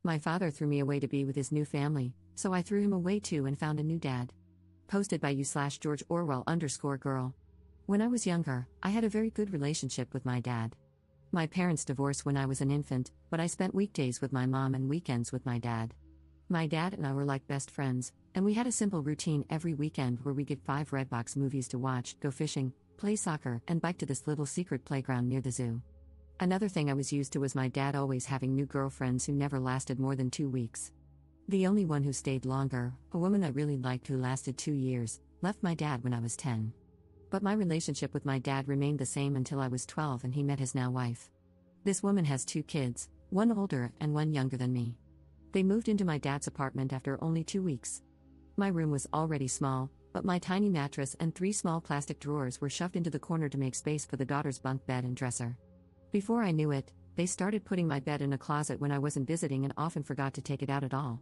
My father threw me away to be with his new family, so I threw him away too and found a new dad. Posted by you/George Orwell_girl. When I was younger, I had a very good relationship with my dad. My parents divorced when I was an infant, but I spent weekdays with my mom and weekends with my dad. My dad and I were like best friends, and we had a simple routine every weekend where we get 5 Redbox movies to watch, go fishing, play soccer, and bike to this little secret playground near the zoo. Another thing I was used to was my dad always having new girlfriends who never lasted more than 2 weeks. The only one who stayed longer, a woman I really liked who lasted 2 years, left my dad when I was 10. But my relationship with my dad remained the same until I was 12 and he met his now wife. This woman has 2 kids, one older and one younger than me. They moved into my dad's apartment after only 2 weeks. My room was already small, but my tiny mattress and 3 small plastic drawers were shoved into the corner to make space for the daughter's bunk bed and dresser. Before I knew it, they started putting my bed in a closet when I wasn't visiting and often forgot to take it out at all.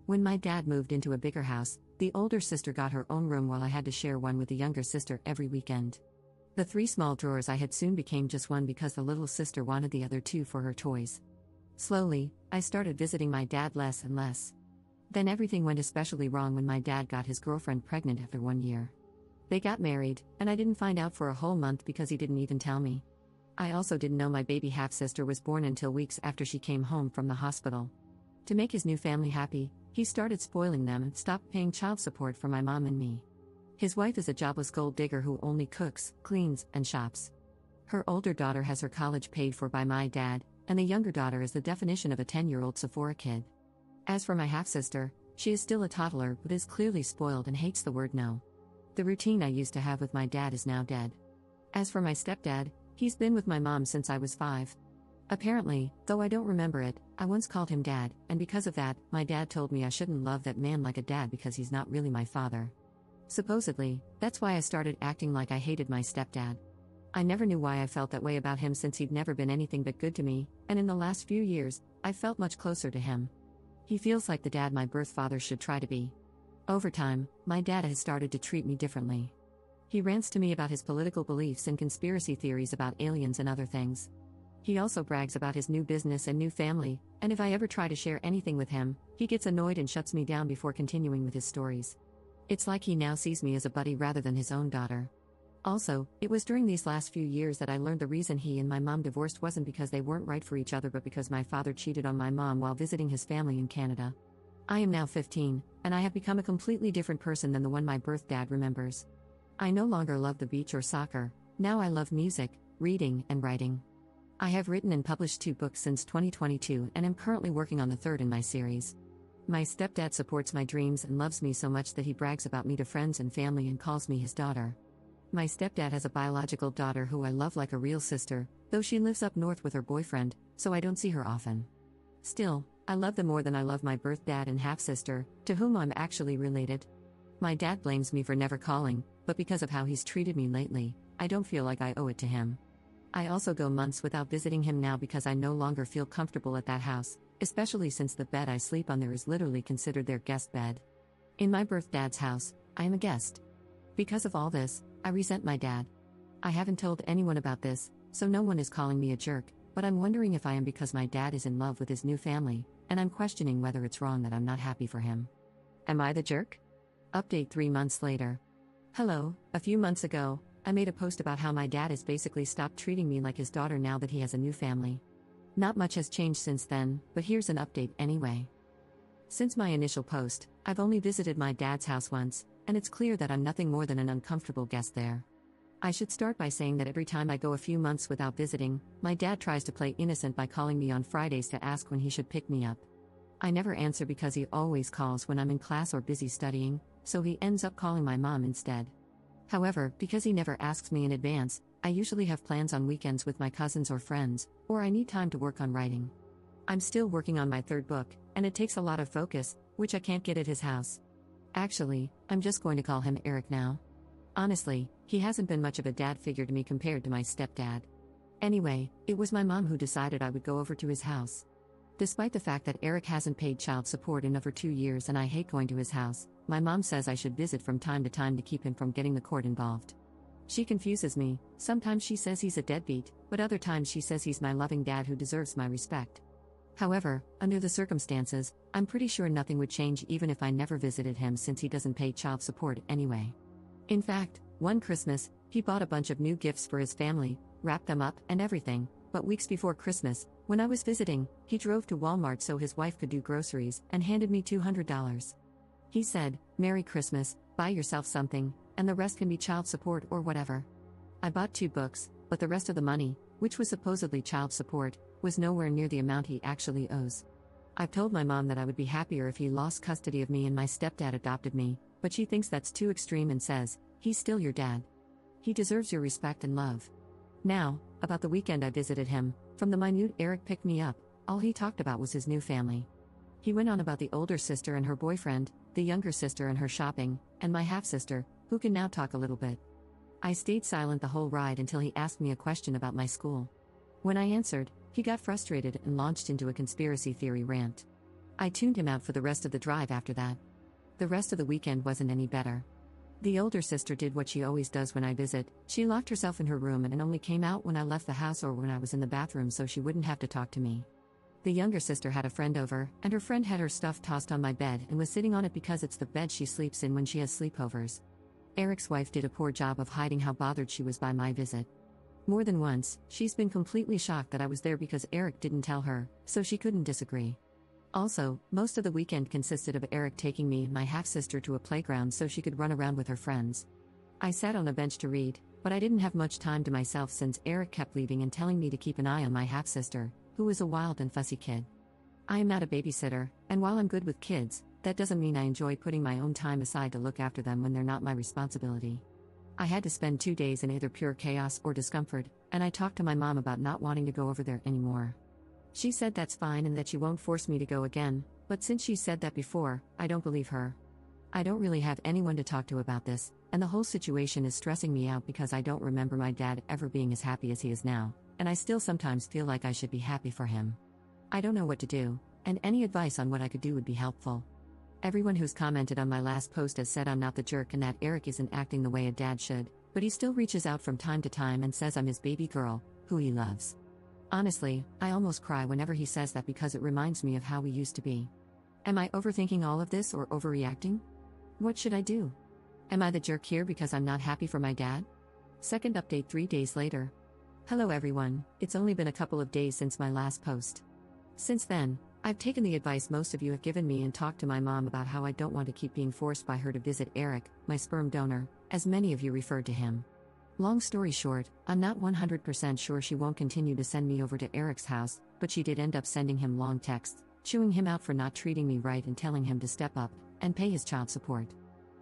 When my dad moved into a bigger house, the older sister got her own room while I had to share one with the younger sister every weekend. The 3 small drawers I had soon became just one because the little sister wanted the other 2 for her toys. Slowly, I started visiting my dad less and less. Then everything went especially wrong when my dad got his girlfriend pregnant after 1 year. They got married, and I didn't find out for a whole month because he didn't even tell me. I also didn't know my baby half-sister was born until weeks after she came home from the hospital. To make his new family happy, he started spoiling them and stopped paying child support for my mom and me. His wife is a jobless gold digger who only cooks, cleans, and shops. Her older daughter has her college paid for by my dad, and the younger daughter is the definition of a 10-year-old Sephora kid. As for my half-sister, she is still a toddler but is clearly spoiled and hates the word no. The routine I used to have with my dad is now dead. As for my stepdad, he's been with my mom since I was 5. Apparently, though I don't remember it, I once called him dad, and because of that, my dad told me I shouldn't love that man like a dad because he's not really my father. Supposedly, that's why I started acting like I hated my stepdad. I never knew why I felt that way about him since he'd never been anything but good to me, and in the last few years, I felt much closer to him. He feels like the dad my birth father should try to be. Over time, my dad has started to treat me differently. He rants to me about his political beliefs and conspiracy theories about aliens and other things. He also brags about his new business and new family, and if I ever try to share anything with him, he gets annoyed and shuts me down before continuing with his stories. It's like he now sees me as a buddy rather than his own daughter. Also, it was during these last few years that I learned the reason he and my mom divorced wasn't because they weren't right for each other but because my father cheated on my mom while visiting his family in Canada. I am now 15, and I have become a completely different person than the one my birth dad remembers. I no longer love the beach or soccer, now I love music, reading, and writing. I have written and published 2 books since 2022 and am currently working on the 3rd in my series. My stepdad supports my dreams and loves me so much that he brags about me to friends and family and calls me his daughter. My stepdad has a biological daughter who I love like a real sister, though she lives up north with her boyfriend, so I don't see her often. Still, I love them more than I love my birth dad and half-sister, to whom I'm actually related. My dad blames me for never calling, but because of how he's treated me lately, I don't feel like I owe it to him. I also go months without visiting him now because I no longer feel comfortable at that house, especially since the bed I sleep on there is literally considered their guest bed. In my birth dad's house, I am a guest. Because of all this, I resent my dad. I haven't told anyone about this, so no one is calling me a jerk, but I'm wondering if I am because my dad is in love with his new family, and I'm questioning whether it's wrong that I'm not happy for him. Am I the jerk? Update 3 months later. Hello, a few months ago, I made a post about how my dad has basically stopped treating me like his daughter now that he has a new family. Not much has changed since then, but here's an update anyway. Since my initial post, I've only visited my dad's house once, and it's clear that I'm nothing more than an uncomfortable guest there. I should start by saying that every time I go a few months without visiting, my dad tries to play innocent by calling me on Fridays to ask when he should pick me up. I never answer because he always calls when I'm in class or busy studying, so he ends up calling my mom instead. However, because he never asks me in advance, I usually have plans on weekends with my cousins or friends, or I need time to work on writing. I'm still working on my 3rd book, and it takes a lot of focus, which I can't get at his house. Actually, I'm just going to call him Eric now. Honestly, he hasn't been much of a dad figure to me compared to my stepdad. Anyway, it was my mom who decided I would go over to his house. Despite the fact that Eric hasn't paid child support in over 2 years and I hate going to his house, my mom says I should visit from time to time to keep him from getting the court involved. She confuses me, sometimes she says he's a deadbeat, but other times she says he's my loving dad who deserves my respect. However, under the circumstances, I'm pretty sure nothing would change even if I never visited him since he doesn't pay child support anyway. In fact, one Christmas, he bought a bunch of new gifts for his family, wrapped them up and everything, but weeks before Christmas, when I was visiting, he drove to Walmart so his wife could do groceries and handed me $200. He said, "Merry Christmas, buy yourself something, and the rest can be child support or whatever." I bought 2 books, but the rest of the money, which was supposedly child support, was nowhere near the amount he actually owes. I've told my mom that I would be happier if he lost custody of me and my stepdad adopted me, but she thinks that's too extreme and says, "He's still your dad. He deserves your respect and love." Now, about the weekend I visited him, from the minute Eric picked me up, all he talked about was his new family. He went on about the older sister and her boyfriend, the younger sister and her shopping, and my half-sister, who can now talk a little bit. I stayed silent the whole ride until he asked me a question about my school. When I answered, he got frustrated and launched into a conspiracy theory rant. I tuned him out for the rest of the drive after that. The rest of the weekend wasn't any better. The older sister did what she always does when I visit. She locked herself in her room and only came out when I left the house or when I was in the bathroom so she wouldn't have to talk to me. The younger sister had a friend over, and her friend had her stuff tossed on my bed and was sitting on it because it's the bed she sleeps in when she has sleepovers. Eric's wife did a poor job of hiding how bothered she was by my visit. More than once, she's been completely shocked that I was there because Eric didn't tell her, so she couldn't disagree. Also, most of the weekend consisted of Eric taking me and my half-sister to a playground so she could run around with her friends. I sat on a bench to read, but I didn't have much time to myself since Eric kept leaving and telling me to keep an eye on my half-sister, who is a wild and fussy kid. I am not a babysitter, and while I'm good with kids, that doesn't mean I enjoy putting my own time aside to look after them when they're not my responsibility. I had to spend 2 days in either pure chaos or discomfort, and I talked to my mom about not wanting to go over there anymore. She said that's fine and that she won't force me to go again, but since she said that before, I don't believe her. I don't really have anyone to talk to about this, and the whole situation is stressing me out because I don't remember my dad ever being as happy as he is now, and I still sometimes feel like I should be happy for him. I don't know what to do, and any advice on what I could do would be helpful. Everyone who's commented on my last post has said I'm not the jerk and that Eric isn't acting the way a dad should, but he still reaches out from time to time and says I'm his baby girl, who he loves. Honestly, I almost cry whenever he says that because it reminds me of how we used to be. Am I overthinking all of this or overreacting? What should I do? Am I the jerk here because I'm not happy for my dad? Second update 3 days later. Hello everyone, it's only been a couple of days since my last post. Since then, I've taken the advice most of you have given me and talked to my mom about how I don't want to keep being forced by her to visit Eric, my sperm donor, as many of you referred to him. Long story short, I'm not 100% sure she won't continue to send me over to Eric's house, but she did end up sending him long texts, chewing him out for not treating me right and telling him to step up and pay his child support.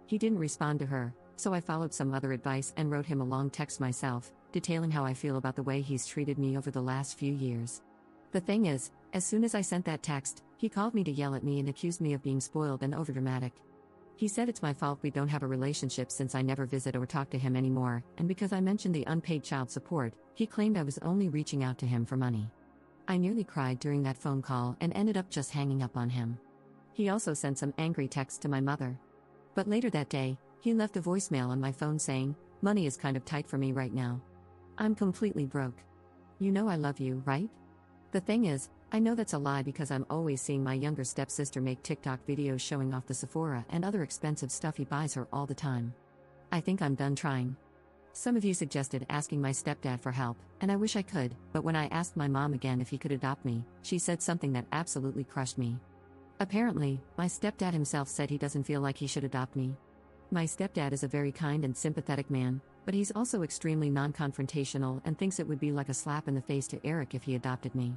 He didn't respond to her, so I followed some other advice and wrote him a long text myself, detailing how I feel about the way he's treated me over the last few years. The thing is, as soon as I sent that text, he called me to yell at me and accused me of being spoiled and overdramatic. He said it's my fault we don't have a relationship since I never visit or talk to him anymore, and because I mentioned the unpaid child support, he claimed I was only reaching out to him for money. I nearly cried during that phone call and ended up just hanging up on him. He also sent some angry texts to my mother. But later that day, he left a voicemail on my phone saying, "Money is kind of tight for me right now. I'm completely broke. You know I love you, right?" The thing is, I know that's a lie because I'm always seeing my younger stepsister make TikTok videos showing off the Sephora and other expensive stuff he buys her all the time. I think I'm done trying. Some of you suggested asking my stepdad for help, and I wish I could, but when I asked my mom again if he could adopt me, she said something that absolutely crushed me. Apparently, my stepdad himself said he doesn't feel like he should adopt me. My stepdad is a very kind and sympathetic man, but he's also extremely non-confrontational and thinks it would be like a slap in the face to Eric if he adopted me.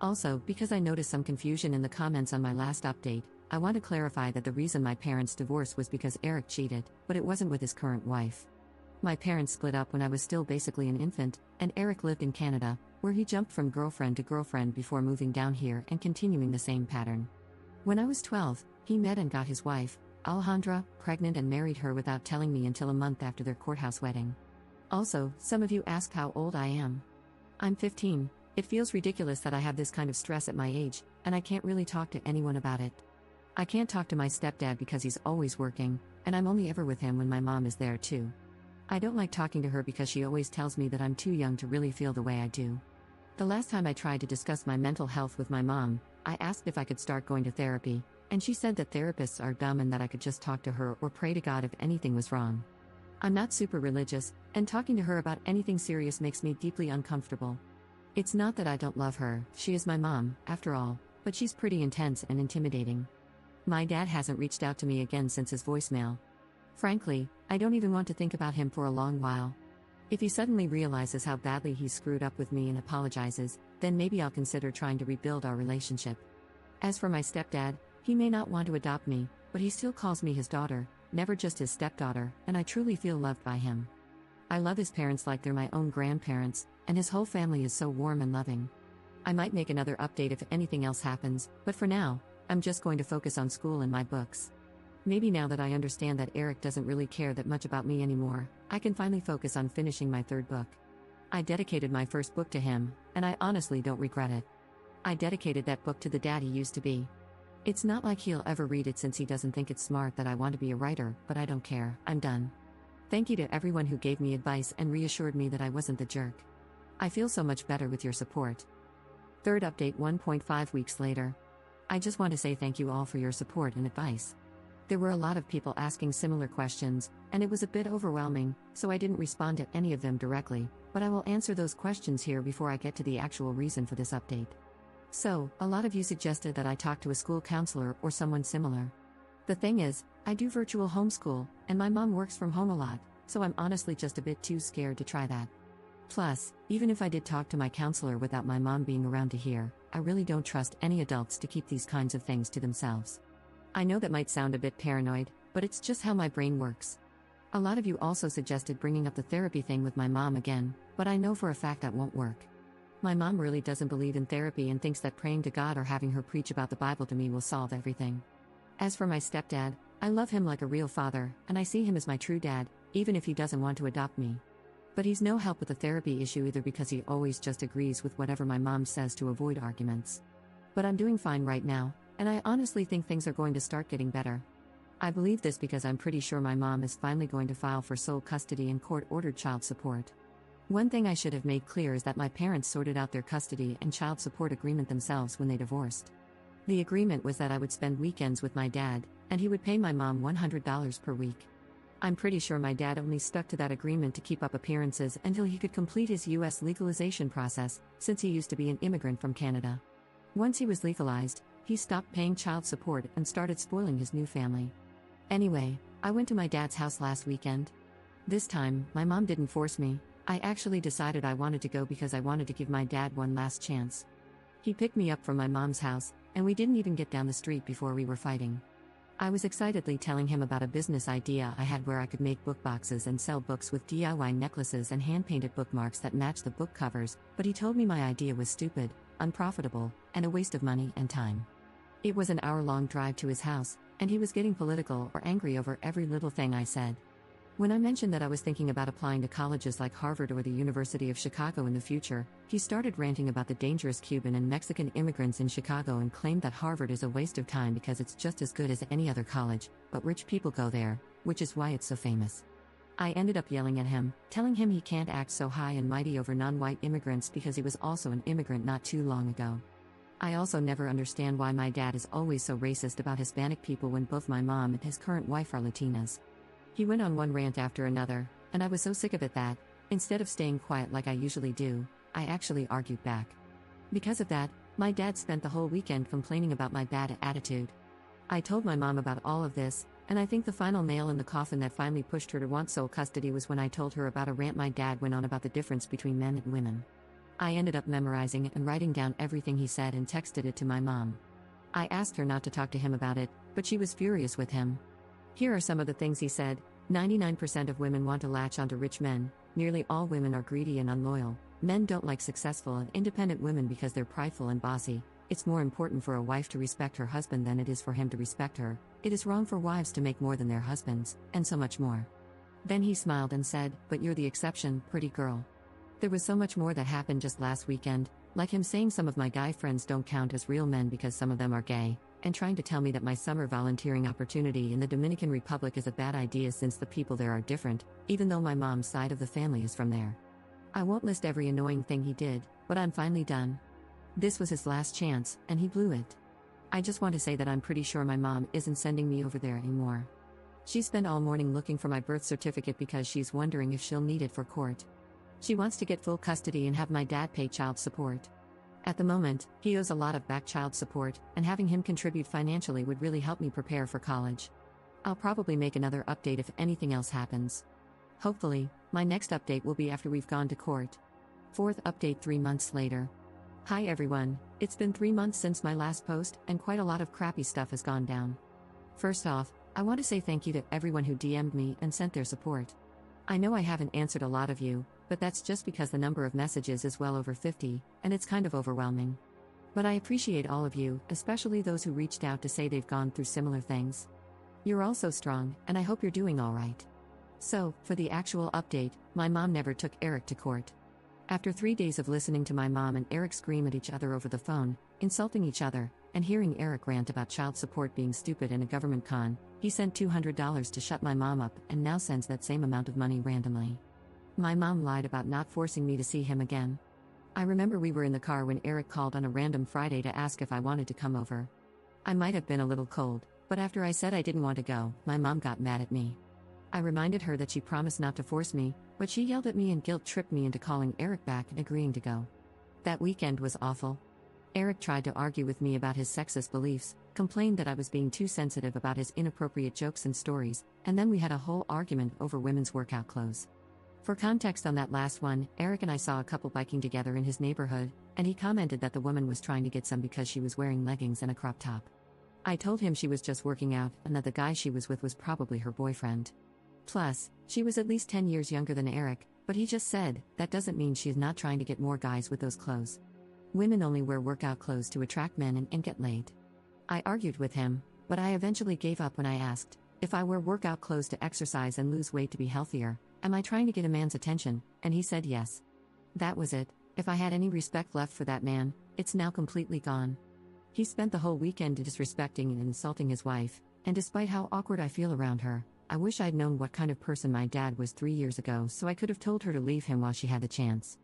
Also, because I noticed some confusion in the comments on my last update, I want to clarify that the reason my parents divorced was because Eric cheated, but it wasn't with his current wife. My parents split up when I was still basically an infant, and Eric lived in Canada, where he jumped from girlfriend to girlfriend before moving down here and continuing the same pattern. When I was 12, he met and got his wife, Alejandra, pregnant and married her without telling me until a month after their courthouse wedding. Also, some of you ask how old I am. I'm 15. It feels ridiculous that I have this kind of stress at my age, and I can't really talk to anyone about it. I can't talk to my stepdad because he's always working, and I'm only ever with him when my mom is there too. I don't like talking to her because she always tells me that I'm too young to really feel the way I do. The last time I tried to discuss my mental health with my mom, I asked if I could start going to therapy, and she said that therapists are dumb and that I could just talk to her or pray to God if anything was wrong. I'm not super religious, and talking to her about anything serious makes me deeply uncomfortable. It's not that I don't love her, she is my mom, after all, but she's pretty intense and intimidating. My dad hasn't reached out to me again since his voicemail. Frankly, I don't even want to think about him for a long while. If he suddenly realizes how badly he screwed up with me and apologizes, then maybe I'll consider trying to rebuild our relationship. As for my stepdad, he may not want to adopt me, but he still calls me his daughter, never just his stepdaughter, and I truly feel loved by him. I love his parents like they're my own grandparents, and his whole family is so warm and loving. I might make another update if anything else happens, but for now, I'm just going to focus on school and my books. Maybe now that I understand that Eric doesn't really care that much about me anymore, I can finally focus on finishing my third book. I dedicated my first book to him, and I honestly don't regret it. I dedicated that book to the dad he used to be. It's not like he'll ever read it since he doesn't think it's smart that I want to be a writer, but I don't care, I'm done. Thank you to everyone who gave me advice and reassured me that I wasn't the jerk. I feel so much better with your support. Third update 1.5 weeks later. I just want to say thank you all for your support and advice. There were a lot of people asking similar questions, and it was a bit overwhelming, so I didn't respond to any of them directly, but I will answer those questions here before I get to the actual reason for this update. So, a lot of you suggested that I talk to a school counselor or someone similar. The thing is, I do virtual homeschool, and my mom works from home a lot, so I'm honestly just a bit too scared to try that. Plus, even if I did talk to my counselor without my mom being around to hear, I really don't trust any adults to keep these kinds of things to themselves. I know that might sound a bit paranoid, but it's just how my brain works. A lot of you also suggested bringing up the therapy thing with my mom again, but I know for a fact that won't work. My mom really doesn't believe in therapy and thinks that praying to God or having her preach about the Bible to me will solve everything. As for my stepdad, I love him like a real father, and I see him as my true dad, even if he doesn't want to adopt me. But he's no help with the therapy issue either because he always just agrees with whatever my mom says to avoid arguments. But I'm doing fine right now, and I honestly think things are going to start getting better. I believe this because I'm pretty sure my mom is finally going to file for sole custody and court-ordered child support. One thing I should have made clear is that my parents sorted out their custody and child support agreement themselves when they divorced. The agreement was that I would spend weekends with my dad, and he would pay my mom $100 per week. I'm pretty sure my dad only stuck to that agreement to keep up appearances until he could complete his U.S. legalization process, since he used to be an immigrant from Canada. Once he was legalized, he stopped paying child support and started spoiling his new family. Anyway, I went to my dad's house last weekend. This time, my mom didn't force me. I actually decided I wanted to go because I wanted to give my dad one last chance. He picked me up from my mom's house, and we didn't even get down the street before we were fighting. I was excitedly telling him about a business idea I had where I could make book boxes and sell books with DIY necklaces and hand-painted bookmarks that match the book covers, but he told me my idea was stupid, unprofitable, and a waste of money and time. It was an hour-long drive to his house, and he was getting political or angry over every little thing I said. When I mentioned that I was thinking about applying to colleges like Harvard or the University of Chicago in the future, he started ranting about the dangerous Cuban and Mexican immigrants in Chicago and claimed that Harvard is a waste of time because it's just as good as any other college, but rich people go there, which is why it's so famous. I ended up yelling at him, telling him he can't act so high and mighty over non-white immigrants because he was also an immigrant not too long ago. I also never understand why my dad is always so racist about Hispanic people when both my mom and his current wife are Latinas. He went on one rant after another, and I was so sick of it that, instead of staying quiet like I usually do, I actually argued back. Because of that, my dad spent the whole weekend complaining about my bad attitude. I told my mom about all of this, and I think the final nail in the coffin that finally pushed her to want sole custody was when I told her about a rant my dad went on about the difference between men and women. I ended up memorizing and writing down everything he said and texted it to my mom. I asked her not to talk to him about it, but she was furious with him. Here are some of the things he said. 99% of women want to latch onto rich men, nearly all women are greedy and unloyal, men don't like successful and independent women because they're prideful and bossy, it's more important for a wife to respect her husband than it is for him to respect her, it is wrong for wives to make more than their husbands, and so much more. Then he smiled and said, "But you're the exception, pretty girl." There was so much more that happened just last weekend, like him saying some of my guy friends don't count as real men because some of them are gay, and trying to tell me that my summer volunteering opportunity in the Dominican Republic is a bad idea since the people there are different, even though my mom's side of the family is from there. I won't list every annoying thing he did, but I'm finally done. This was his last chance, and he blew it. I just want to say that I'm pretty sure my mom isn't sending me over there anymore. She spent all morning looking for my birth certificate because she's wondering if she'll need it for court. She wants to get full custody and have my dad pay child support. At the moment, he owes a lot of back child support, and having him contribute financially would really help me prepare for college. I'll probably make another update if anything else happens. Hopefully, my next update will be after we've gone to court. Fourth update 3 months later. Hi everyone, it's been 3 months since my last post, and quite a lot of crappy stuff has gone down. First off, I want to say thank you to everyone who DM'd me and sent their support. I know I haven't answered a lot of you, but that's just because the number of messages is well over 50, and it's kind of overwhelming. But I appreciate all of you, especially those who reached out to say they've gone through similar things. You're all so strong, and I hope you're doing alright. So, for the actual update, my mom never took Eric to court. After 3 days of listening to my mom and Eric scream at each other over the phone, insulting each other, and hearing Eric rant about child support being stupid and a government con, he sent $200 to shut my mom up and now sends that same amount of money randomly. My mom lied about not forcing me to see him again. I remember we were in the car when Eric called on a random Friday to ask if I wanted to come over. I might have been a little cold, but after I said I didn't want to go, my mom got mad at me. I reminded her that she promised not to force me, but she yelled at me and guilt-tripped me into calling Eric back and agreeing to go. That weekend was awful. Eric tried to argue with me about his sexist beliefs, complained that I was being too sensitive about his inappropriate jokes and stories, and then we had a whole argument over women's workout clothes. For context on that last one, Eric and I saw a couple biking together in his neighborhood, and he commented that the woman was trying to get some because she was wearing leggings and a crop top. I told him she was just working out and that the guy she was with was probably her boyfriend. Plus, she was at least 10 years younger than Eric, but he just said, that doesn't mean she's not trying to get more guys with those clothes. Women only wear workout clothes to attract men and get laid. I argued with him, but I eventually gave up when I asked, if I wear workout clothes to exercise and lose weight to be healthier, am I trying to get a man's attention? And he said yes. That was it. If I had any respect left for that man, it's now completely gone. He spent the whole weekend disrespecting and insulting his wife, and despite how awkward I feel around her, I wish I'd known what kind of person my dad was 3 years ago so I could have told her to leave him while she had the chance.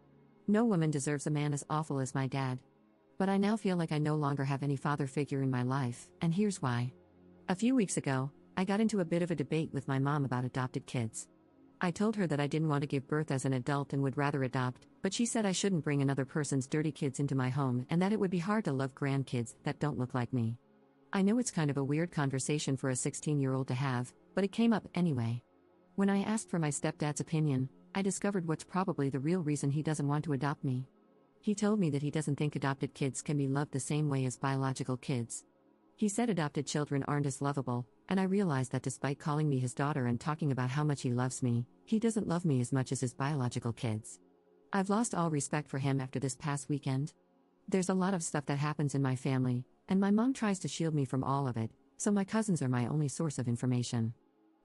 No woman deserves a man as awful as my dad. But I now feel like I no longer have any father figure in my life, and here's why. A few weeks ago, I got into a bit of a debate with my mom about adopted kids. I told her that I didn't want to give birth as an adult and would rather adopt, but she said I shouldn't bring another person's dirty kids into my home and that it would be hard to love grandkids that don't look like me. I know it's kind of a weird conversation for a 16-year-old to have, but it came up anyway. When I asked for my stepdad's opinion, I discovered what's probably the real reason he doesn't want to adopt me. He told me that he doesn't think adopted kids can be loved the same way as biological kids. He said adopted children aren't as lovable, and I realized that despite calling me his daughter and talking about how much he loves me, he doesn't love me as much as his biological kids. I've lost all respect for him after this past weekend. There's a lot of stuff that happens in my family, and my mom tries to shield me from all of it, so my cousins are my only source of information.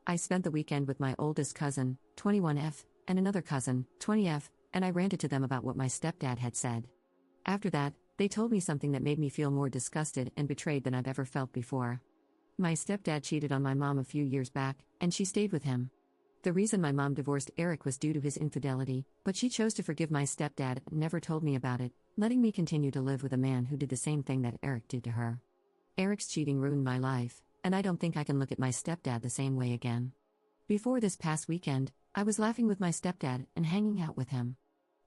I spent the weekend with my oldest cousin, 21F, and another cousin, 20F, and I ranted to them about what my stepdad had said. After that, they told me something that made me feel more disgusted and betrayed than I've ever felt before. My stepdad cheated on my mom a few years back, and she stayed with him. The reason my mom divorced Eric was due to his infidelity, but she chose to forgive my stepdad and never told me about it, letting me continue to live with a man who did the same thing that Eric did to her. Eric's cheating ruined my life, and I don't think I can look at my stepdad the same way again. Before this past weekend, I was laughing with my stepdad and hanging out with him.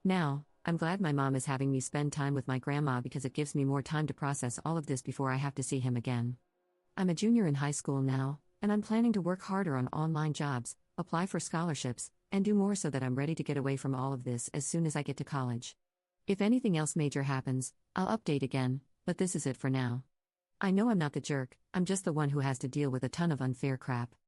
Now, I'm glad my mom is having me spend time with my grandma because it gives me more time to process all of this before I have to see him again. I'm a junior in high school now, and I'm planning to work harder on online jobs, apply for scholarships, and do more so that I'm ready to get away from all of this as soon as I get to college. If anything else major happens, I'll update again, but this is it for now. I know I'm not the jerk, I'm just the one who has to deal with a ton of unfair crap.